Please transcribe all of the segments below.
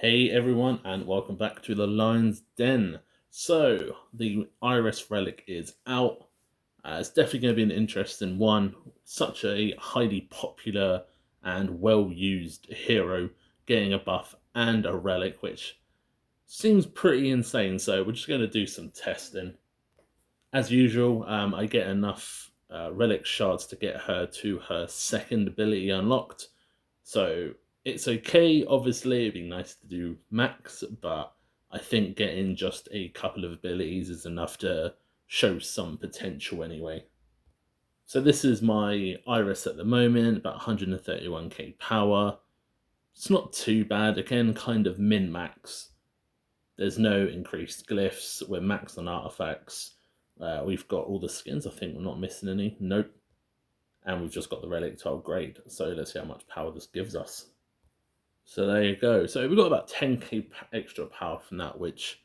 Hey everyone, and welcome back to the Lion's Den. So, the Iris Relic is out. It's definitely going to be an interesting one. Such a highly popular and well used hero getting a buff and a relic, which seems pretty insane. So, we're just going to do some testing. As usual, I get enough relic shards to get her to her second ability unlocked. So it's okay. Obviously, it'd be nice to do max, but I think getting just a couple of abilities is enough to show some potential anyway. So this is my Iris at the moment, about 131k power. It's not too bad. Again, kind of min max. There's no increased glyphs. We're maxed on artifacts. We've got all the skins. I think we're not missing any. Nope. And we've just got the relic to upgrade. So let's see how much power this gives us. So there you go. So we've got about 10k extra power from that, which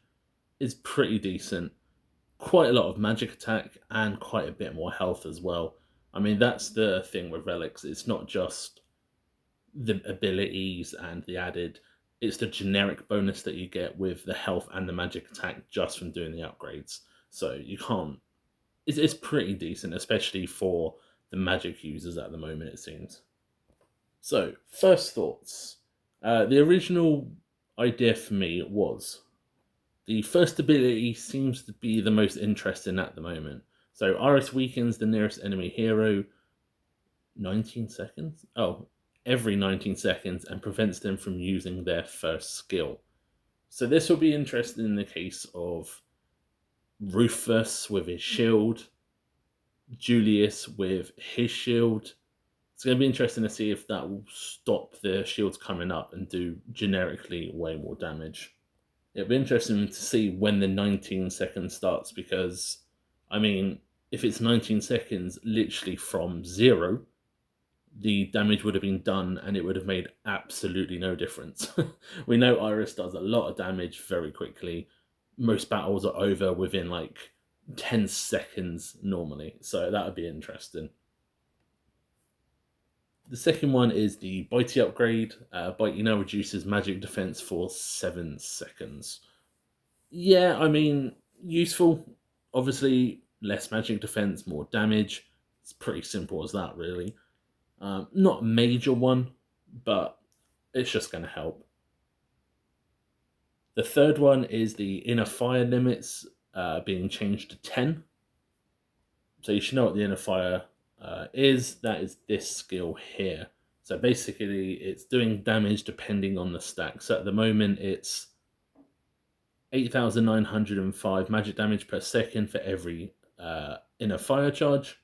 is pretty decent. Quite a lot of magic attack and quite a bit more health as well. I mean, that's the thing with relics. It's not just the abilities and the added, it's the generic bonus that you get with the health and the magic attack just from doing the upgrades. So you can't, it's pretty decent, especially for the magic users at the moment, it seems. So, first thoughts. The original idea for me was the first ability seems to be the most interesting at the moment. So, Iris weakens the nearest enemy hero 19 seconds? Oh, every 19 seconds and prevents them from using their first skill. So, this will be interesting in the case of Rufus with his shield, Julius with his shield. It's going to be interesting to see if that will stop the shields coming up and do generically way more damage. It'll be interesting to see when the 19 seconds starts because, I mean, if it's 19 seconds literally from zero, the damage would have been done and it would have made absolutely no difference. We know Iris does a lot of damage very quickly. Most battles are over within like 10 seconds normally, so that would be interesting. The second one is the Bitey upgrade. Bitey now reduces magic defense for 7 seconds. Yeah, I mean, useful. Obviously, less magic defense, more damage. It's pretty simple as that, really. Not a major one, but it's just going to help. The third one is the inner fire limits being changed to 10. So you should know what the inner fire is. That is this skill here. So basically, it's doing damage depending on the stack. So at the moment, it's 8,905 magic damage per second for every inner fire charge,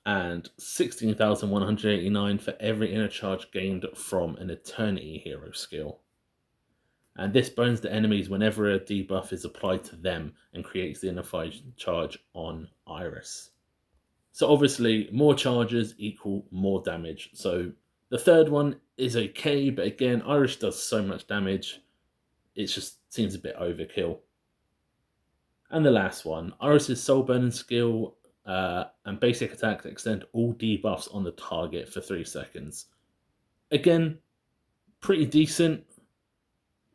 and 16,189 for every inner charge gained from an Eternity hero skill. And this burns the enemies whenever a debuff is applied to them and creates the inner fire charge on Iris. So obviously, more charges equal more damage. So the third one is okay, but again, Irish does so much damage, it just seems a bit overkill. And the last one, Iris's soul burning skill and basic attacks extend all debuffs on the target for 3 seconds. Again, pretty decent,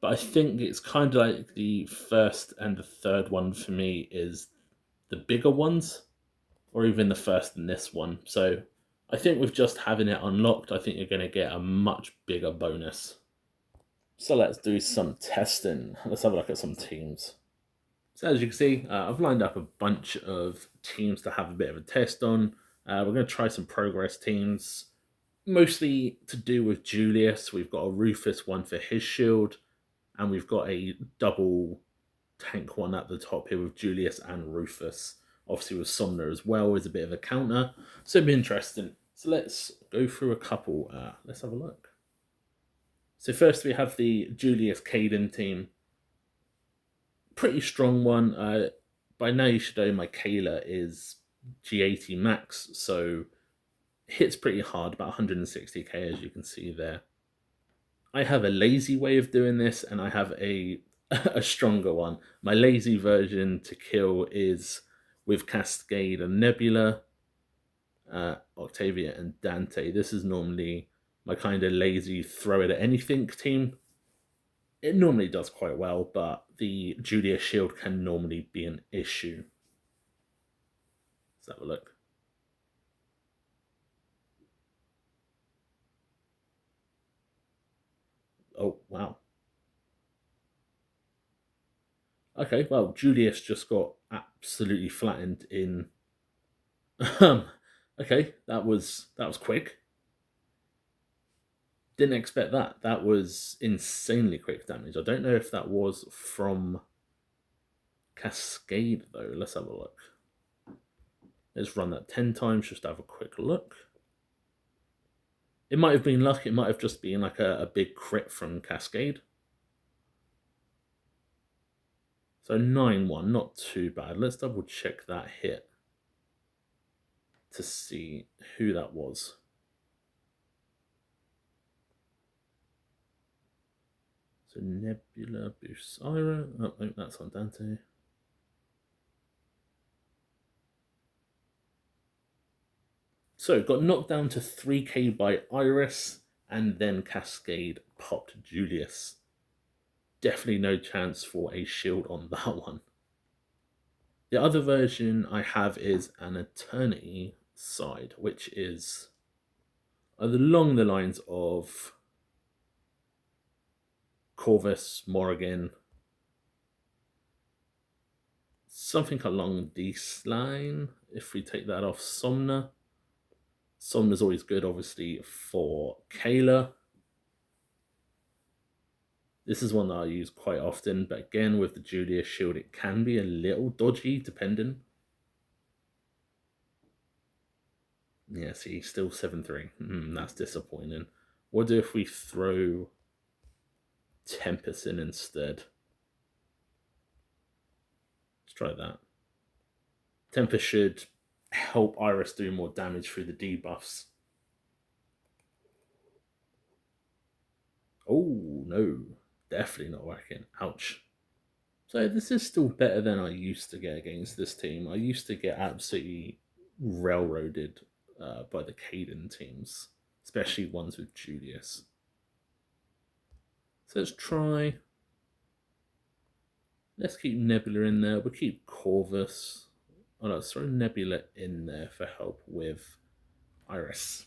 but I think it's kind of like the first and the third one for me is the bigger ones, or even the first in this one. So I think with just having it unlocked, I think you're going to get a much bigger bonus. So let's do some testing. Let's have a look at some teams. So as you can see, I've lined up a bunch of teams to have a bit of a test on. We're going to try some progress teams, mostly to do with Julius. We've got a Rufus one for his shield, and we've got a double tank one at the top here with Julius and Rufus. Obviously with Somner as well is a bit of a counter. So it'll be interesting. So let's go through a couple. Let's have a look. So first we have the Julius Caden team. Pretty strong one. By now you should know my Kayla is G80 max, so hits pretty hard, about 160k as you can see there. I have a lazy way of doing this, and I have a a stronger one. My lazy version to kill is with Cascade and Nebula, Octavia and Dante. This is normally my kind of lazy throw it at anything team. It normally does quite well, but the Julius shield can normally be an issue. Let's have a look. Oh, wow. Okay, well, Julius just got absolutely flattened in. Okay, that was quick. Didn't expect that. That was insanely quick damage. I don't know if that was from Cascade though. Let's have a look. Let's run that 10 times just to have a quick look. It might have been luck. It might have just been like a big crit from Cascade. So 9-1, not too bad. Let's double check that hit to see who that was. So Nebula Busira. Oh, no, that's on Dante. So got knocked down to 3k by Iris, and then Cascade popped Julius. Definitely no chance for a shield on that one. The other version I have is an Eternity side, which is along the lines of Corvus, Morrigan, something along this line. If we take that off, Somna. Somna's always good, obviously, for Kayla. This is one that I use quite often, but again, with the Julius shield, it can be a little dodgy, depending. Yeah, see, still 7-3. That's disappointing. What if we throw Tempest in instead? Let's try that. Tempest should help Iris do more damage through the debuffs. Oh, no. Definitely not working. Ouch. So this is still better than I used to get against this team. I used to get absolutely railroaded by the Caden teams, especially ones with Julius. So let's try. Let's keep Nebula in there. We'll keep Corvus. Oh, let's throw Nebula in there for help with Iris.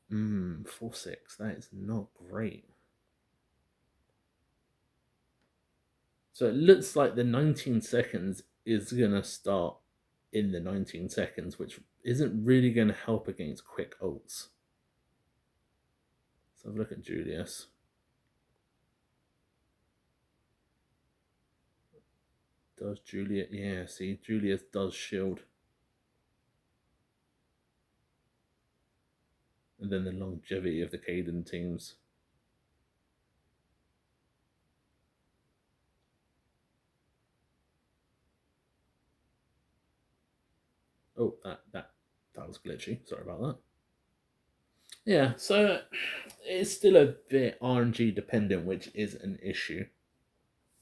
Hmm, 4-6. That is not great. So it looks like the 19 seconds is going to start in the 19 seconds, which isn't really going to help against quick ults. So have a look at Julius. Does Julius? Yeah, see, Julius does shield. And then the longevity of the Caden teams. Oh, that was glitchy. Sorry about that. Yeah, so it's still a bit RNG dependent, which is an issue.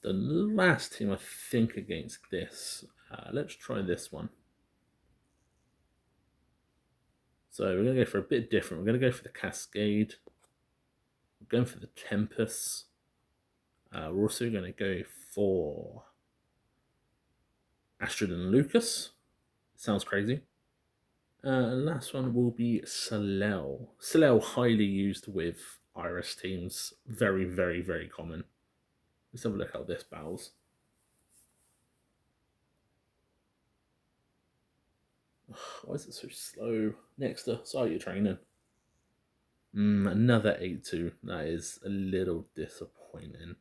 The last team I think against this, let's try this one. So we're going to go for a bit different. We're going to go for the Cascade. We're going for the Tempest. We're also going to go for Astrid and Lucas. Sounds crazy. Last one will be Salel. Salel highly used with Iris teams. Very, very, very common. Let's have a look how this battles. Why is it so slow? Next, sorry, you're training. Another 8-2. That is a little disappointing.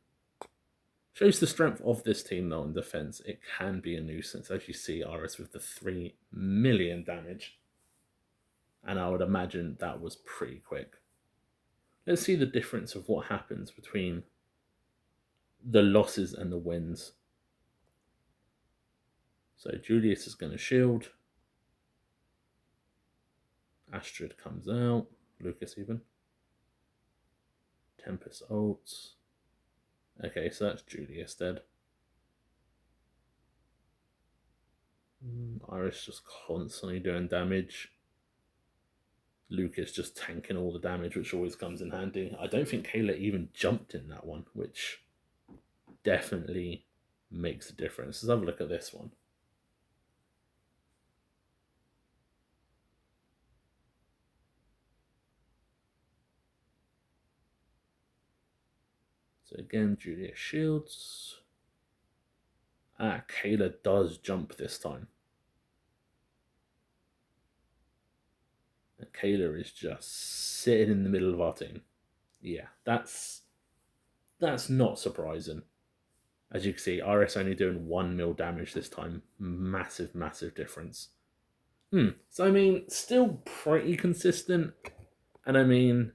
Shows the strength of this team though in defense. It can be a nuisance, as you see Iris with the 3 million damage. And I would imagine that was pretty quick. Let's see the difference of what happens between the losses and the wins. So Julius is going to shield. Astrid comes out. Lucas even. Tempest ults. Okay, so that's Julius dead. Iris just constantly doing damage. Lucas just tanking all the damage, which always comes in handy. I don't think Kayla even jumped in that one, which definitely makes a difference. Let's have a look at this one. So again, Julia shields. Kayla does jump this time. And Kayla is just sitting in the middle of our team. Yeah, that's not surprising. As you can see, RS only doing 1 mil damage this time. Massive, massive difference. So I mean, still pretty consistent. And I mean,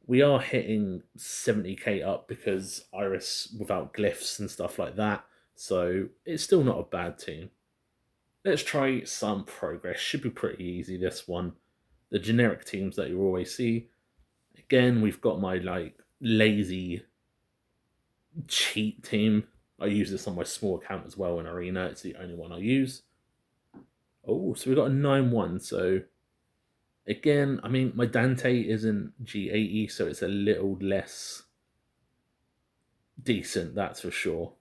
we are hitting 70k up because Iris without glyphs and stuff like that. So it's still not a bad team. Let's try some progress. Should be pretty easy, this one. The generic teams that you always see. Again, we've got my like lazy cheat team. I use this on my small account as well in Arena. It's the only one I use. Oh, so we got a 9-1. So again, I mean, my Dante isn't G80, so it's a little less decent, that's for sure.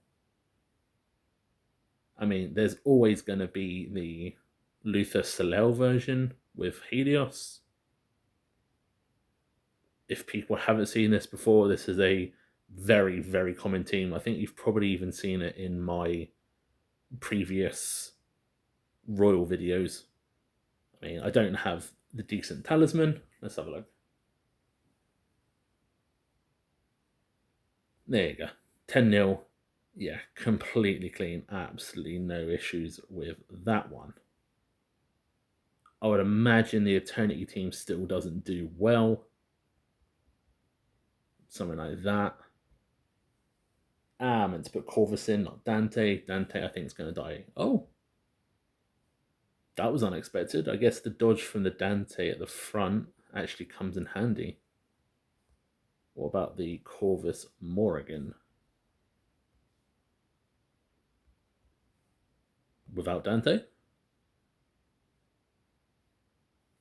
I mean, there's always going to be the Luther Soleil version with Helios. If people haven't seen this before, this is a very, very common team. I think you've probably even seen it in my previous Royal videos. I mean, I don't have the decent talisman. Let's have a look. There you go. 10-0. Yeah, completely clean. Absolutely no issues with that one. I would imagine the Eternity team still doesn't do well. Something like that. I meant to put Corvus in, not Dante. Dante, I think, is going to die. Oh, that was unexpected. I guess the dodge from the Dante at the front actually comes in handy. What about the Corvus Morrigan? Without Dante?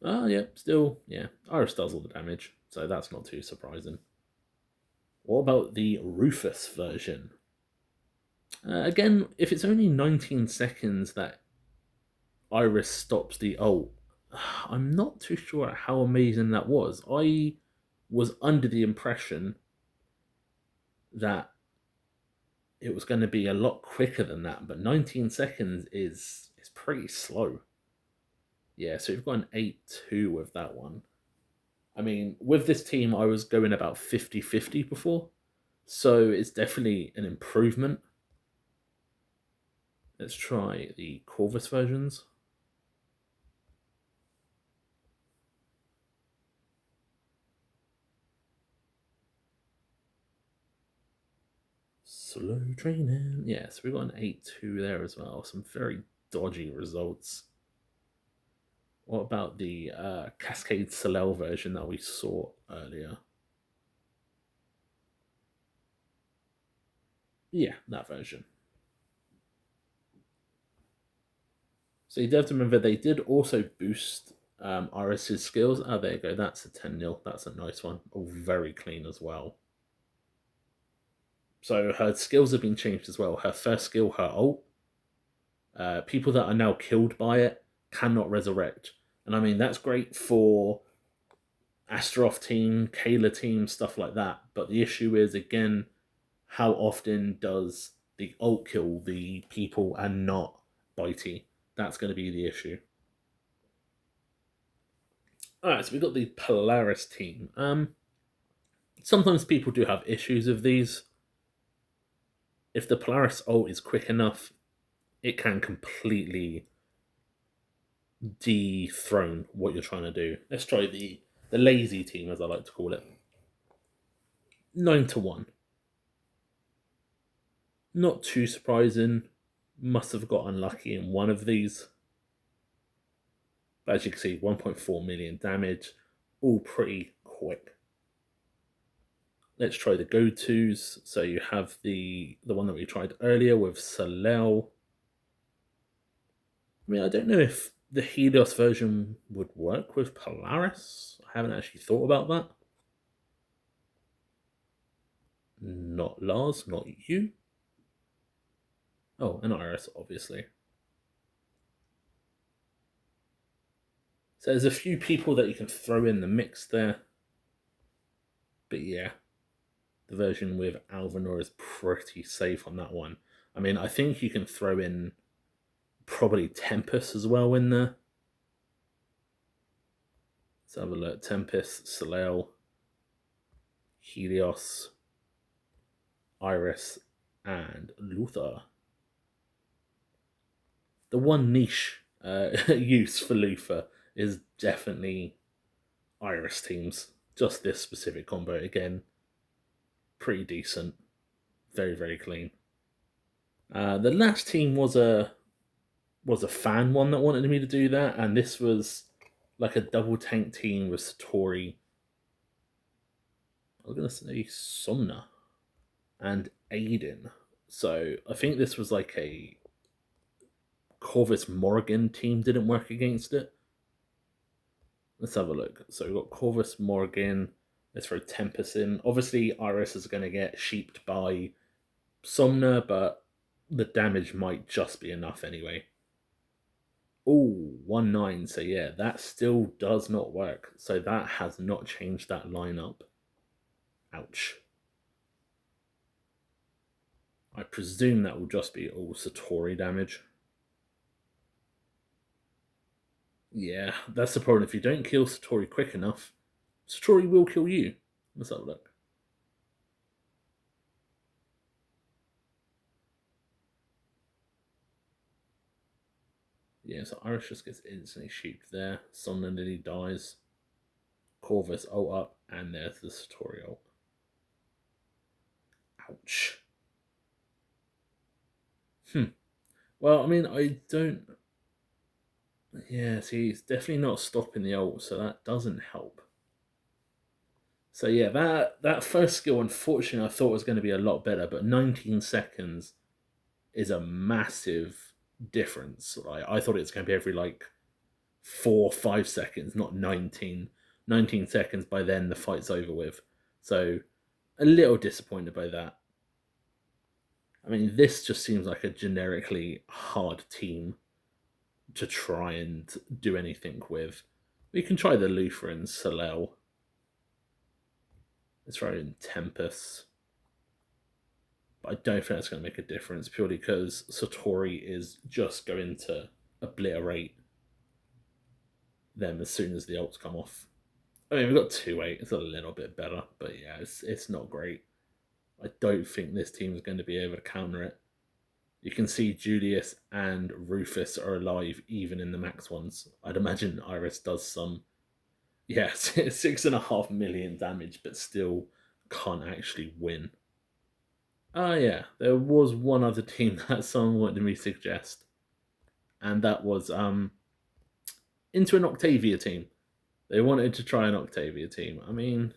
Oh, yeah, still, yeah. Iris does all the damage, so that's not too surprising. What about the Rufus version? Again, if it's only 19 seconds that Iris stops the ult, I'm not too sure how amazing that was. I was under the impression that it was going to be a lot quicker than that, but 19 seconds is pretty slow. Yeah, so we've got an 8-2 with that one. I mean, with this team, I was going about 50-50 before, so it's definitely an improvement. Let's try the Corvus versions. Slow training. Yes, we got an 8-2 there as well. Some very dodgy results. What about the Cascade Soleil version that we saw earlier? Yeah, that version. So you have to remember they did also boost Iris's skills. Oh, there you go. That's a 10-0. That's a nice one. Oh, very clean as well. So her skills have been changed as well. Her first skill, her ult, people that are now killed by it cannot resurrect. And I mean, that's great for Astaroth team, Kayla team, stuff like that. But the issue is, again, how often does the ult kill the people and not Bitey? That's going to be the issue. Alright, so we've got the Polaris team. Sometimes people do have issues with these. If the Polaris ult is quick enough, it can completely dethrone what you're trying to do. Let's try the lazy team, as I like to call it. 9-1. Not too surprising. Must have got unlucky in one of these. But as you can see, 1.4 million damage. All pretty quick. Let's try the go-tos. So you have the one that we tried earlier with Soleil. I mean, I don't know if the Helios version would work with Polaris. I haven't actually thought about that. Not Lars, not you. Oh, and Iris, obviously. So there's a few people that you can throw in the mix there. But yeah, the version with Alvanor is pretty safe on that one. I mean, I think you can throw in probably Tempest as well in there. Let's have a look. Tempest, Soleil, Helios, Iris, and Luther. The one niche use for Luther is definitely Iris teams. Just this specific combo again, pretty decent, very very clean. The last team was a fan one that wanted me to do that, and this was like a double tank team with Satori. I was gonna say Somna and Aiden. So I think this was like a Corvus Morgan team didn't work against it. Let's have a look. So we've got Corvus Morgan. Let's throw Tempest in. Obviously, Iris is going to get sheeped by Somna, but the damage might just be enough anyway. Oh, 1-9. So yeah, that still does not work. So that has not changed that lineup. Ouch. I presume that will just be all Satori damage. Yeah, that's the problem. If you don't kill Satori quick enough, Satori will kill you. Let's have a look. Yeah, so Iris just gets instantly sheeped there. Somna nearly dies. Corvus ult up, and there's the Satori ult. Ouch. Well, I mean, I don't. Yeah, see, it's definitely not stopping the ult, so that doesn't help. So yeah, that first skill, unfortunately, I thought was going to be a lot better, but 19 seconds is a massive difference. Right? I thought it was going to be every like 4 or 5 seconds, not 19. 19 seconds, by then the fight's over with. So a little disappointed by that. I mean, this just seems like a generically hard team to try and do anything with. We can try the Luther and Soleil. Let's try in Tempest. But I don't think that's going to make a difference purely because Satori is just going to obliterate them as soon as the ults come off. I mean, we've got 2-8. It's a little bit better, but yeah, it's not great. I don't think this team is going to be able to counter it. You can see Julius and Rufus are alive even in the max ones. I'd imagine Iris does some, yeah, 6.5 million damage, but still can't actually win. Yeah, there was one other team that someone wanted me to suggest, and that was into an Octavia team. They wanted to try an Octavia team. I mean,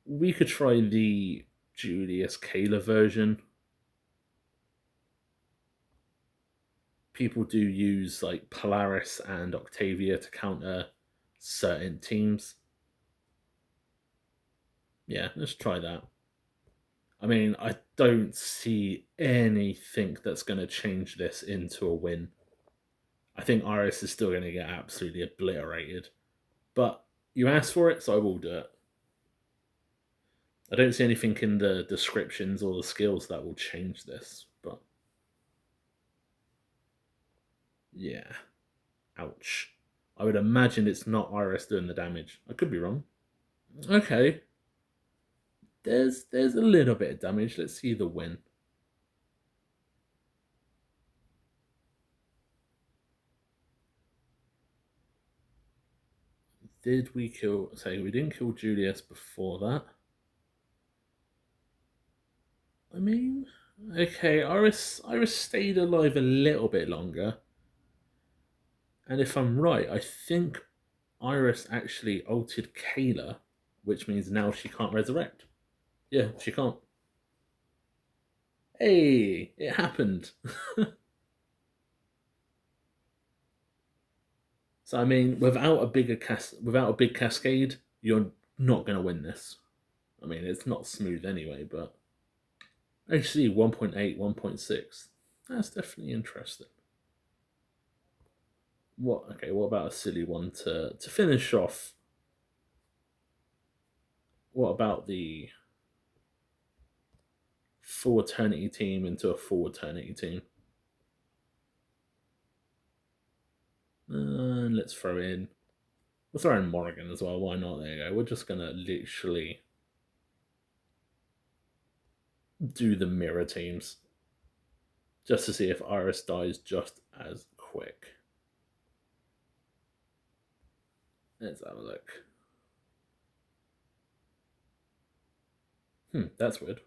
we could try the Julius Kayla version. People do use like Polaris and Octavia to counter certain teams. Yeah, let's try that. I mean, I don't see anything that's going to change this into a win. I think Iris is still going to get absolutely obliterated. But you asked for it, so I will do it. I don't see anything in the descriptions or the skills that will change this, but yeah. Ouch. I would imagine it's not Iris doing the damage. I could be wrong. Okay. There's a little bit of damage. Let's see the win. Did we kill... Say, we didn't kill Julius before that. I mean... Okay, Iris stayed alive a little bit longer. And if I'm right, I think Iris actually ulted Kayla, which means now she can't resurrect. Yeah, she can't. Hey, it happened. So I mean, without a big cascade, you're not going to win this. I mean, it's not smooth anyway, but actually 1.8, 1.6. That's definitely interesting. What? Okay, what about a silly one to finish off? What about the full eternity team into a full eternity team? Let's throw in. We'll throw in Morrigan as well. Why not? There you go. We're just gonna literally do the mirror teams just to see if Iris dies just as quick. Let's have a look. That's weird.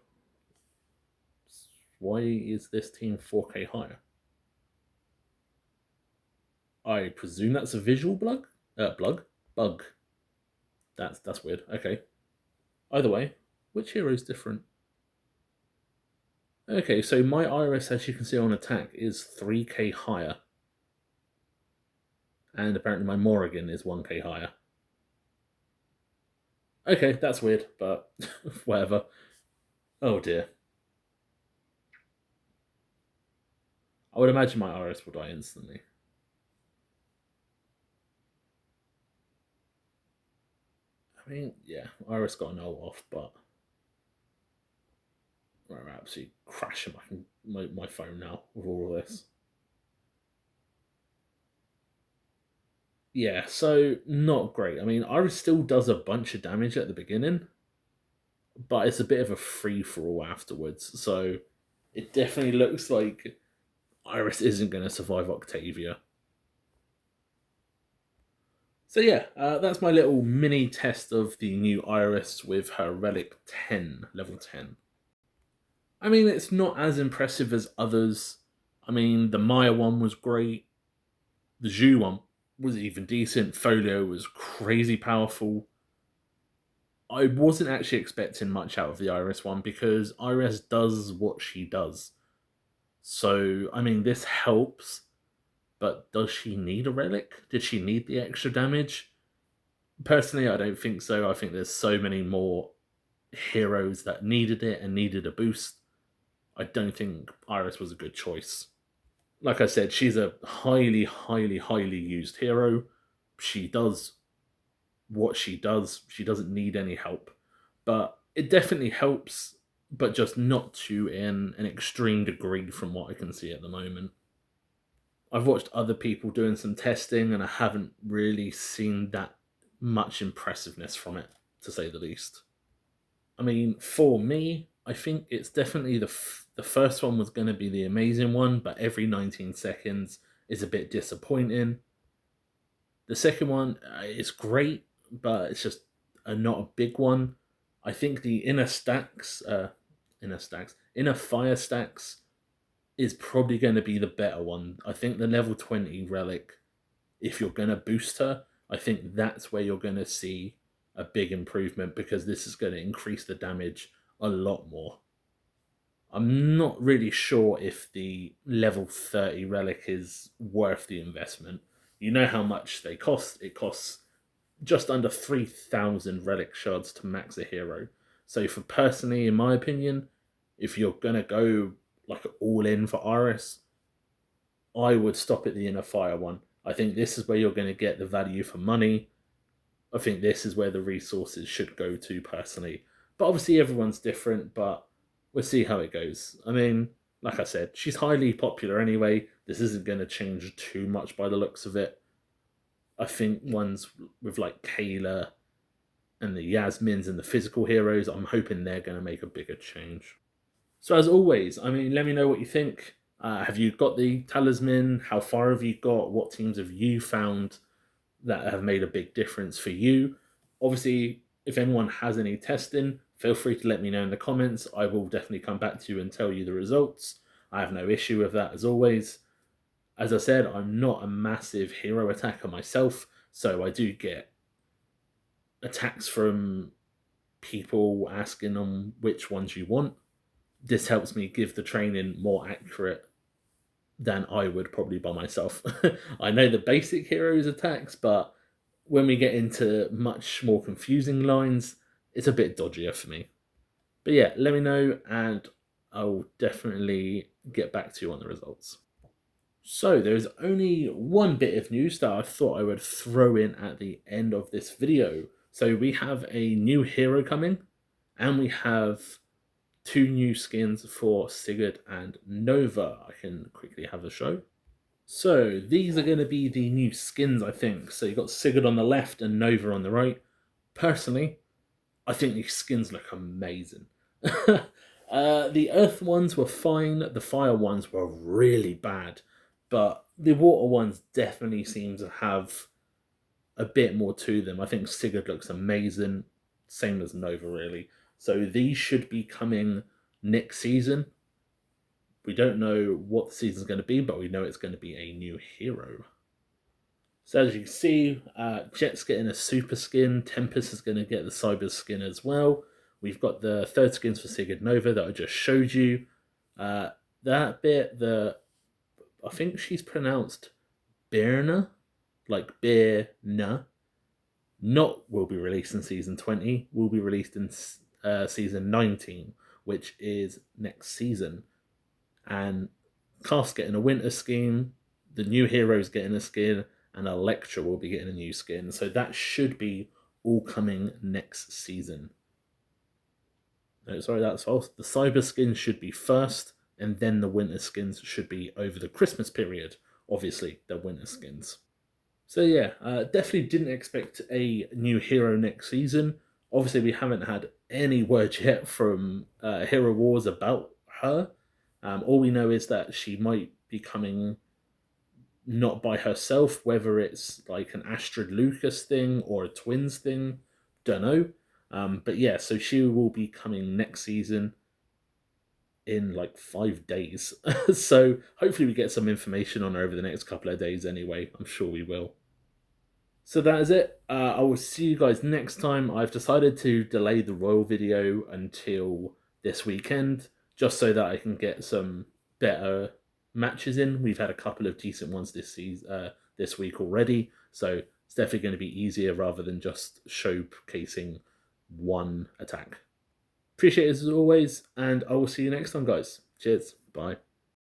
Why is this team 4K higher? I presume that's a visual bug. That's weird. Okay. Either way, which hero is different? Okay, so my Iris, as you can see on attack, is 3K higher. And apparently my Morrigan is 1K higher. Okay, that's weird, but whatever. Oh dear. I would imagine my Iris will die instantly. I mean, yeah, Iris got an ult off, but I'm absolutely crashing my phone now with all of this. Yeah, so not great. I mean, Iris still does a bunch of damage at the beginning, but it's a bit of a free for all afterwards. So it definitely looks like Iris isn't going to survive Octavia. So yeah, that's my little mini test of the new Iris with her Relic 10, level 10. I mean, it's not as impressive as others. I mean, the Maya one was great. The Zhu one was even decent. Folio was crazy powerful. I wasn't actually expecting much out of the Iris one because Iris does what she does. So, I mean, this helps, but does she need a relic? Did she need the extra damage? Personally, I don't think so. I think there's so many more heroes that needed it and needed a boost. I don't think Iris was a good choice. Like I said, she's a highly, highly, highly used hero. She does what she does. She doesn't need any help. But it definitely helps, but just not to an extreme degree from what I can see at the moment. I've watched other people doing some testing and I haven't really seen that much impressiveness from it, to say the least. I mean, for me, I think it's definitely the first one was going to be the amazing one, but every 19 seconds is a bit disappointing. The second one is great, but it's just not a big one. I think the inner fire stacks is probably going to be the better one. I think the level 20 relic, if you're going to boost her, I think that's where you're going to see a big improvement because this is going to increase the damage a lot more. I'm not really sure if the level 30 relic is worth the investment. You know how much they cost. It costs just under 3,000 relic shards to max a hero. So for personally, in my opinion, if you're going to go like all in for Iris, I would stop at the inner fire one. I think this is where you're going to get the value for money. I think this is where the resources should go to personally. But obviously everyone's different, but we'll see how it goes. I mean, like I said, she's highly popular anyway. This isn't going to change too much by the looks of it. I think ones with like Kayla and the Yasmins and the physical heroes, I'm hoping they're going to make a bigger change. So as always, I mean, let me know what you think. Have you got the talisman? How far have you got? What teams have you found that have made a big difference for you? Obviously, if anyone has any testing, feel free to let me know in the comments. I will definitely come back to you and tell you the results. I have no issue with that as always. As I said, I'm not a massive hero attacker myself, so I do get attacks from people asking on which ones you want. This helps me give the training more accurate than I would probably by myself. I know the basic heroes attacks, but when we get into much more confusing lines, it's a bit dodgier for me. But yeah, let me know and I'll definitely get back to you on the results. So there's only one bit of news that I thought I would throw in at the end of this video. So we have a new hero coming, and we have two new skins for Sigurd and Nova. I can quickly have a show. So these are going to be the new skins, I think. So you've got Sigurd on the left and Nova on the right. Personally, I think these skins look amazing. The earth ones were fine, the fire ones were really bad, but the water ones definitely seem to have a bit more to them. I think Sigurd looks amazing, same as Nova, really. So these should be coming next season. We don't know what the season's going to be, but we know it's going to be a new hero. So as you can see, Jet's getting a super skin, Tempest is going to get the cyber skin as well. We've got the third skins for Sigurd Nova that I just showed you. That bit, I think she's pronounced Birna, like Birna, not will be released in Season 20, will be released in Season 19, which is next season. And Cast's getting a winter skin, the new hero's getting a skin, and Electra will be getting a new skin. So that should be all coming next season. No, sorry, that's false. The cyber skins should be first, and then the winter skins should be over the Christmas period. Obviously, the winter skins. So yeah, definitely didn't expect a new hero next season. Obviously, we haven't had any word yet from Hero Wars about her. All we know is that she might be coming not by herself, whether it's like an Astrid Lucas thing or a Twins thing, don't know. But yeah, so she will be coming next season in like 5 days. So hopefully we get some information on her over the next couple of days anyway. I'm sure we will. So that is it. I will see you guys next time. I've decided to delay the Royal video until this weekend, just so that I can get some better matches in. We've had a couple of decent ones this week already, so it's definitely going to be easier rather than just showcasing one attack. Appreciate it as always, and I will see you next time, guys. Cheers. Bye.